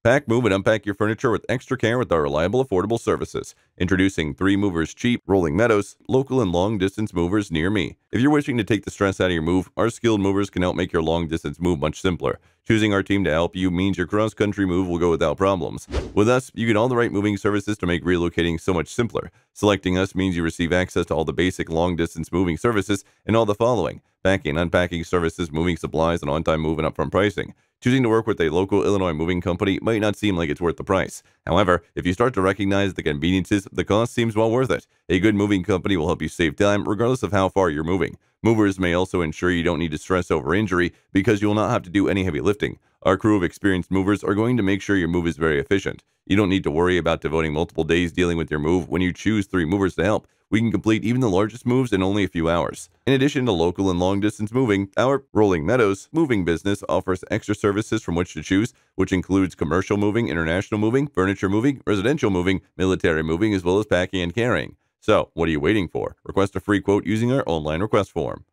Pack, move, and unpack your furniture with extra care with our reliable, affordable services. Introducing 3 Movers Cheap, Rolling Meadows, local and long-distance movers near me. If you're wishing to take the stress out of your move, our skilled movers can help make your long-distance move much simpler. Choosing our team to help you means your cross-country move will go without problems. With us, you get all the right moving services to make relocating so much simpler. Selecting us means you receive access to all the basic long-distance moving services and all the following: packing, unpacking services, moving supplies, and on-time move and upfront pricing. Choosing to work with a local Illinois moving company might not seem like it's worth the price. However, if you start to recognize the conveniences, the cost seems well worth it. A good moving company will help you save time regardless of how far you're moving. Movers may also ensure you don't need to stress over injury because you will not have to do any heavy lifting. Our crew of experienced movers are going to make sure your move is very efficient. You don't need to worry about devoting multiple days dealing with your move when you choose 3 movers to help. We can complete even the largest moves in only a few hours. In addition to local and long-distance moving, our Rolling Meadows moving business offers extra services from which to choose, which includes commercial moving, international moving, furniture moving, residential moving, military moving, as well as packing and carrying. So, what are you waiting for? Request a free quote using our online request form.